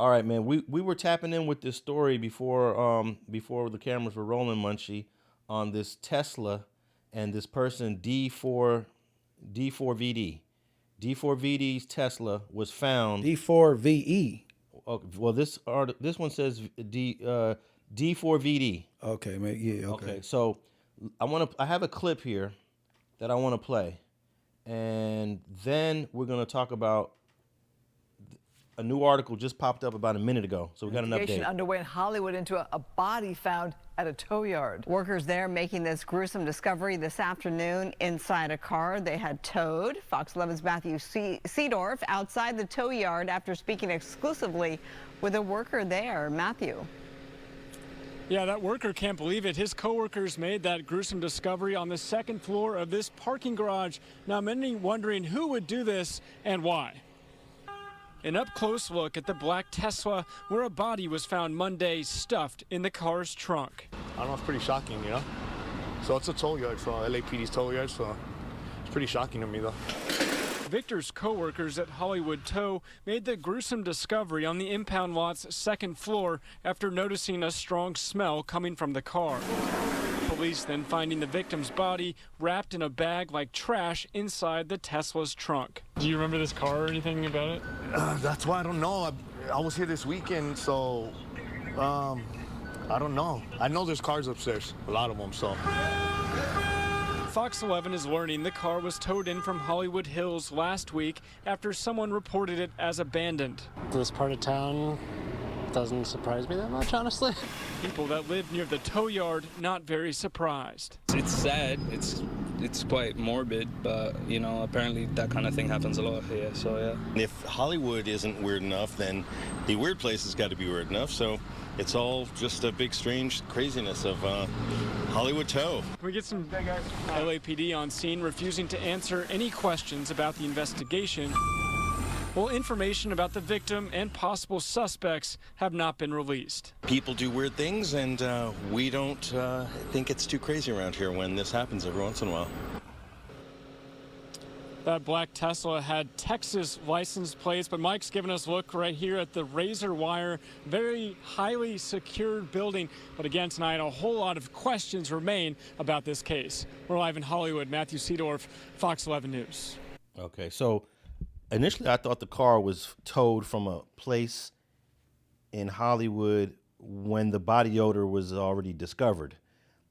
All right, man. We were tapping in with this story before the cameras were rolling, Munchie, on this Tesla and this person D4vd. D4vd's Tesla was found. D4VE. Well, this one says D4vd. Okay, man. Yeah. Okay. So I have a clip here that I want to play, and then we're gonna talk about a new article just popped up about a minute ago. So we got an update. Investigation underway in Hollywood into a body found at a tow yard. Workers there making this gruesome discovery this afternoon inside a car they had towed. Fox 11's Matthew Seedorf outside the tow yard after speaking exclusively with a worker there. Matthew. Yeah, that worker can't believe it. His coworkers made that gruesome discovery on the second floor of this parking garage. Now, many wondering who would do this and why. An up-close look at the black Tesla where a body was found Monday stuffed in the car's trunk. I don't know, it's pretty shocking, you know? So it's a tow yard, so LAPD's tow yard, so it's pretty shocking to me, though. Victor's coworkers at Hollywood Tow made the gruesome discovery on the impound lot's second floor after noticing a strong smell coming from the car. Police then finding the victim's body wrapped in a bag like trash inside the Tesla's trunk. Do you remember this car or anything about it? That's why I don't know. I was here this weekend, so I don't know. I know there's cars upstairs, a lot of them, so. Fox 11 is learning the car was towed in from Hollywood Hills last week after someone reported it as abandoned. This part of town doesn't surprise me that much, honestly. People that live near the tow yard not very surprised. It's sad. It's quite morbid, but you know, apparently that kind of thing happens a lot here. So yeah. If Hollywood isn't weird enough, then the weird place has got to be weird enough. So it's all just a big, strange craziness of Hollywood Tow. Can we get some LAPD on scene refusing to answer any questions about the investigation? Well, information about the victim and possible suspects have not been released. People do weird things, and we don't think it's too crazy around here when this happens every once in a while. That black Tesla had Texas license plates, but Mike's giving us a look right here at the razor wire, very highly secured building. But again, tonight, a whole lot of questions remain about this case. We're live in Hollywood. Matthew Seedorf, Fox 11 News. Okay, so initially I thought the car was towed from a place in Hollywood when the body odor was already discovered.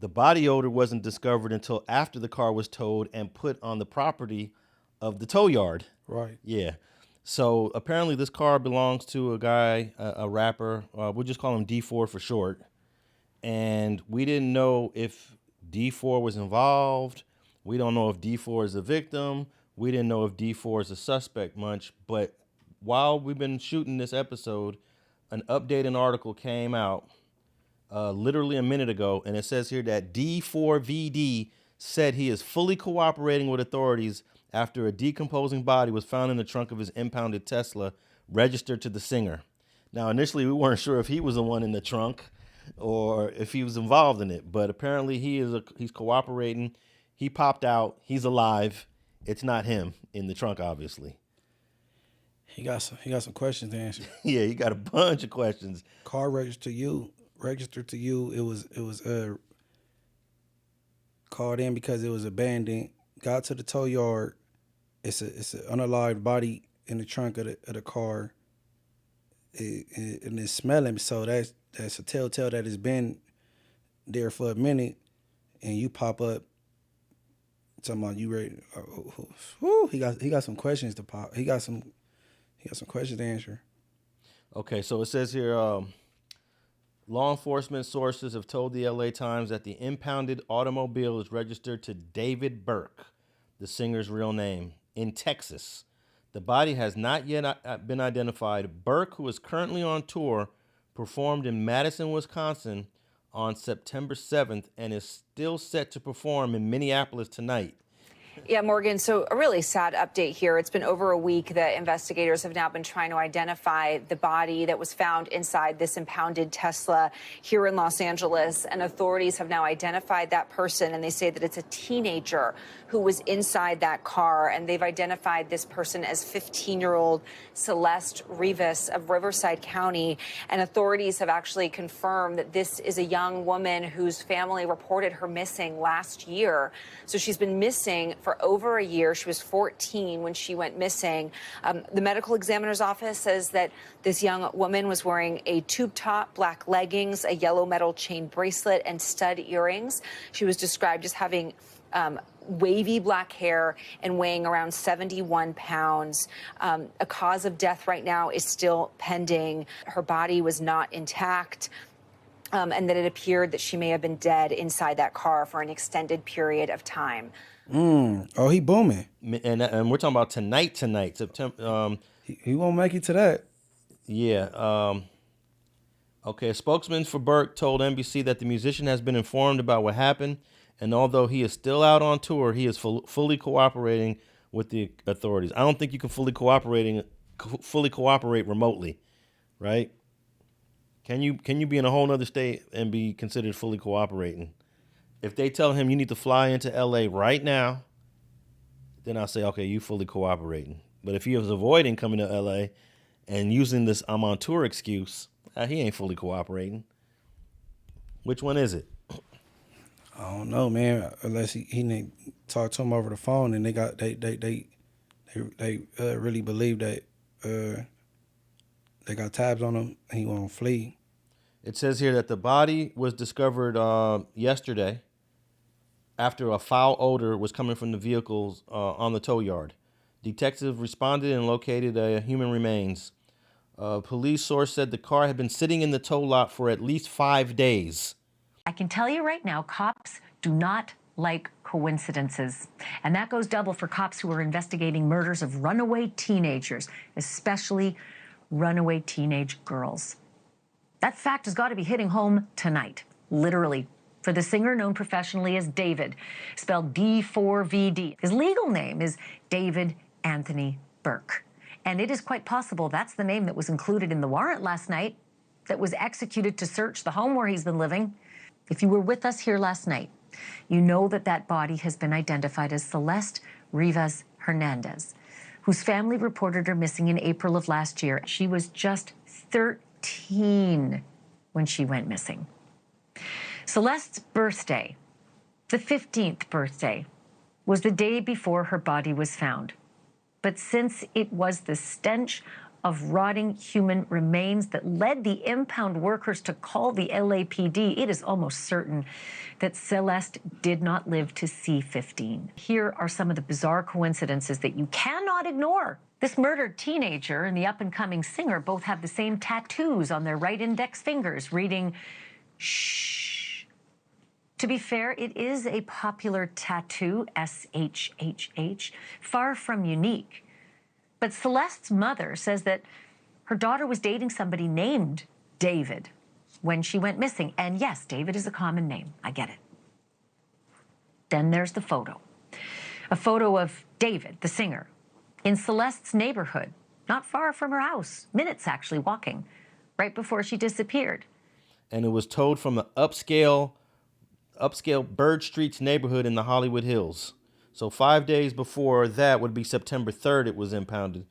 The body odor wasn't discovered until after the car was towed and put on the property of the tow yard. Right. Yeah. So apparently this car belongs to a guy, a rapper. We'll just call him D4 for short. And we didn't know if D4 was involved. We don't know if D4 is a victim. We didn't know if D4 is a suspect much. But while we've been shooting this episode, an updated article came out literally a minute ago. And it says here that D4vd said he is fully cooperating with authorities after a decomposing body was found in the trunk of his impounded Tesla registered to the singer. Now, initially, we weren't sure if he was the one in the trunk or if he was involved in it, but apparently he's cooperating. He popped out. He's alive. It's not him in the trunk, obviously. He got some questions to answer. Yeah, he got a bunch of questions. Car registered to you. It was called in because it was abandoned. Got to the tow yard. It's an unalived body in the trunk of the car. And it's smelling, so that's a telltale that it's been there for a minute. And you pop up, talking about you ready? He got some questions to pop. He got some questions to answer. Okay, so it says here, law enforcement sources have told the LA Times that the impounded automobile is registered to David Burke, the singer's real name, in Texas. The body has not yet been identified. Burke, who is currently on tour, performed in Madison, Wisconsin on September 7th and is still set to perform in Minneapolis tonight. Yeah, Morgan, so a really sad update here. It's been over a week that investigators have now been trying to identify the body that was found inside this impounded Tesla here in Los Angeles. And authorities have now identified that person, and they say that it's a teenager who was inside that car. And they've identified this person as 15-year-old Celeste Rivas of Riverside County. And authorities have actually confirmed that this is a young woman whose family reported her missing last year. So she's been missing for over a year. She was 14 when she went missing. The medical examiner's office says that this young woman was wearing a tube top, black leggings, a yellow metal chain bracelet, and stud earrings. She was described as having wavy black hair and weighing around 71 pounds. A cause of death right now is still pending. Her body was not intact. And that it appeared that she may have been dead inside that car for an extended period of time. Oh, he booming. And we're talking about tonight, September. He won't make it to that. Yeah. Okay, a spokesman for Burke told NBC that the musician has been informed about what happened, and although he is still out on tour, he is fully cooperating with the authorities. I don't think you can fully cooperate remotely, right? Can you be in a whole nother state and be considered fully cooperating? If they tell him you need to fly into LA right now, then I'll say, okay, you fully cooperating. But if he was avoiding coming to LA and using this I'm on tour excuse, he ain't fully cooperating. Which one is it? I don't know, man. Unless he talked to him over the phone, and they really believe that they got tabs on him and he won't flee. It says here that the body was discovered yesterday after a foul odor was coming from the vehicles on the tow yard. Detectives responded and located human remains. Police source said the car had been sitting in the tow lot for at least 5 days. I can tell you right now, cops do not like coincidences. And that goes double for cops who are investigating murders of runaway teenagers, especially runaway teenage girls. That fact has got to be hitting home tonight, literally, for the singer known professionally as David, spelled D4vd. His legal name is David Anthony Burke. And it is quite possible that's the name that was included in the warrant last night that was executed to search the home where he's been living. If you were with us here last night, you know that that body has been identified as Celeste Rivas Hernandez, whose family reported her missing in April of last year. She was just 13 when she went missing. Celeste's birthday, the 15th birthday, was the day before her body was found. But since it was the stench of rotting human remains that led the impound workers to call the LAPD, it is almost certain that Celeste did not live to see 15. Here are some of the bizarre coincidences that you cannot ignore. This murdered teenager and the up-and-coming singer both have the same tattoos on their right index fingers, reading, "Shh." To be fair, it is a popular tattoo, SHHH, far from unique. But Celeste's mother says that her daughter was dating somebody named David when she went missing. And yes, David is a common name. I get it. Then there's the photo. A photo of David, the singer, in Celeste's neighborhood, not far from her house, minutes actually walking, right before she disappeared. And it was towed from the upscale Bird Streets neighborhood in the Hollywood Hills. So 5 days before that would be September 3rd, it was impounded.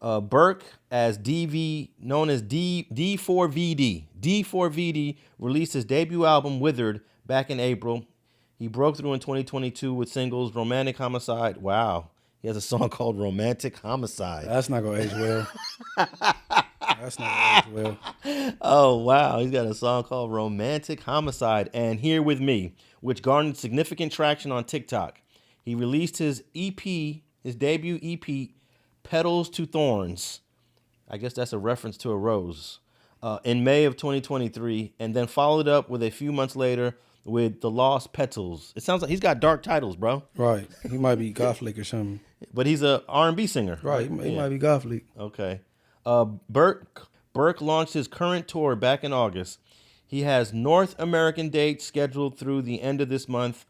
Burke, known as D4vd, released his debut album, Withered, back in April. He broke through in 2022 with singles Romantic Homicide. Wow. He has a song called Romantic Homicide. That's not going to age well. That's not going to age well. Oh, wow. He's got a song called Romantic Homicide and Here With Me, which garnered significant traction on TikTok. He released his debut EP, Petals to Thorns. I guess that's a reference to a rose. In May of 2023, and then followed up with a few months later with The Lost Petals. It sounds like he's got dark titles, bro. Right. He might be Gothic or something. But he's a R&B singer. Right. He might be Gothic. Okay. Burke launched his current tour back in August. He has North American dates scheduled through the end of this month,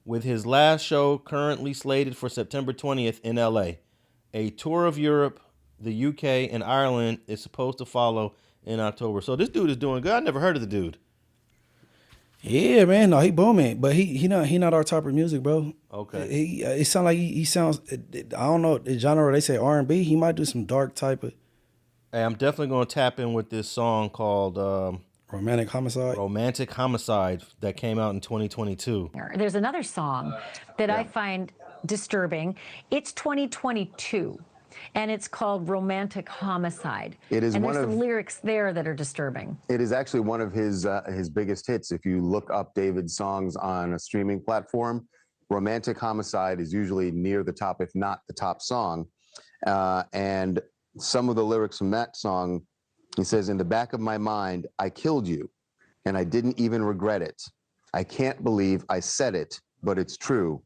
with his last show currently slated for September 20th in LA. A tour of Europe, the UK, and Ireland is supposed to follow in October. So this dude is doing good. I never heard of the dude. Yeah, man. No, he booming, but he not our type of music, bro. Okay. It sounds like he sounds. I don't know the genre. They say R&B. He might do some dark type of. Hey, I'm definitely gonna tap in with this song called Romantic Homicide. Romantic Homicide that came out in 2022. There's another song that I find disturbing. It's 2022. And it's called Romantic Homicide. It is, and one there's of some lyrics there that are disturbing. It is actually one of his biggest hits. If you look up David's songs on a streaming platform, Romantic Homicide is usually near the top, if not the top song. And some of the lyrics from that song, he says, "In the back of my mind, I killed you, and I didn't even regret it. I can't believe I said it, but it's true.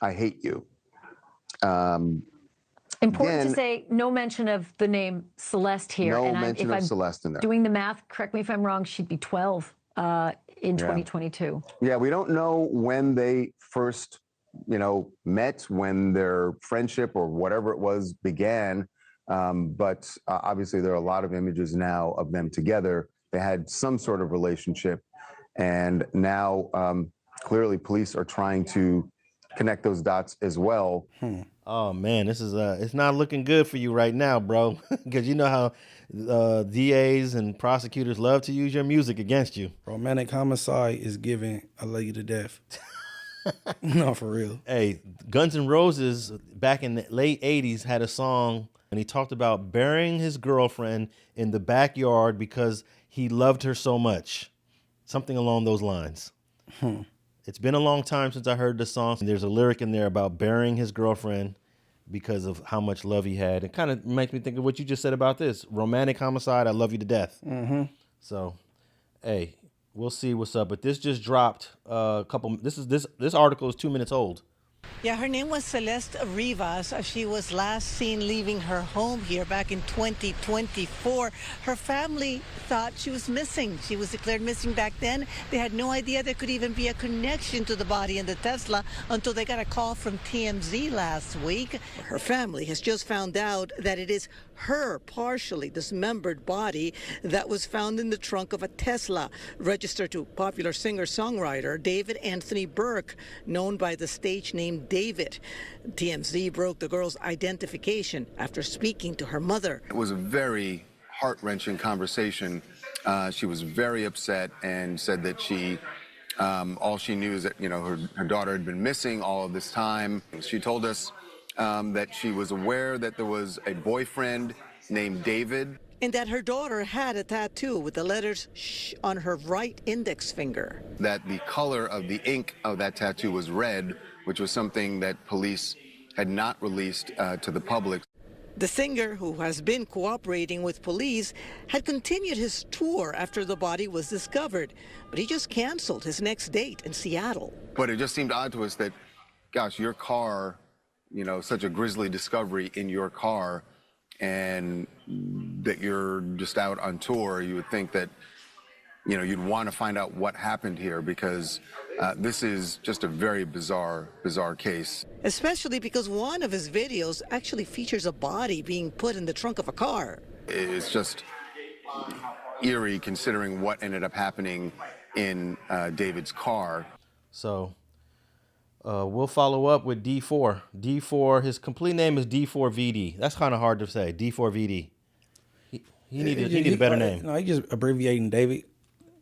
I hate you." Important Again, to say, no mention of the name Celeste here. No and mention of Celeste in there. Doing the math, correct me if I'm wrong, she'd be 12 in 2022. Yeah, we don't know when they first, met, when their friendship or whatever it was began. But obviously there are a lot of images now of them together. They had some sort of relationship. And now clearly police are trying to connect those dots as well. Oh man, this is it's not looking good for you right now, bro. Because you know how DAs and prosecutors love to use your music against you. Romantic Homicide is giving a lady to death. No, for real. Hey, Guns N' Roses back in the late 80s had a song and he talked about burying his girlfriend in the backyard because he loved her so much. Something along those lines. It's been a long time since I heard the song. There's a lyric in there about burying his girlfriend because of how much love he had. It kind of makes me think of what you just said about this. Romantic Homicide, I love you to death. So, hey, we'll see what's up. But this just dropped a couple. This article is 2 minutes old. Yeah, her name was Celeste Rivas. She was last seen leaving her home here back in 2024. Her family thought she was missing. She was declared missing back then. They had no idea there could even be a connection to the body in the Tesla until they got a call from TMZ last week. Her family has just found out that it is her partially dismembered body that was found in the trunk of a Tesla, registered to popular singer-songwriter David Anthony Burke, known by the stage name David. TMZ broke the girl's identification after speaking to her mother. It was a very heart-wrenching conversation. She was very upset and said that all she knew is that, her daughter had been missing all of this time. She told us that she was aware that there was a boyfriend named David. And that her daughter had a tattoo with the letters "shh" on her right index finger. That the color of the ink of that tattoo was red, which was something that police had not released to the public. The singer, who has been cooperating with police, had continued his tour after the body was discovered, but he just canceled his next date in Seattle. But it just seemed odd to us that, gosh, your car, such a grisly discovery in your car, and that you're just out on tour. You would think that, you'd want to find out what happened here, because this is just a very bizarre case. Especially because one of his videos actually features a body being put in the trunk of a car. It's just eerie considering what ended up happening in David's car. So we'll follow up with D4. D4, his complete name is D4vd. That's kind of hard to say, D4vd. He needed a better name. No, he just abbreviating David.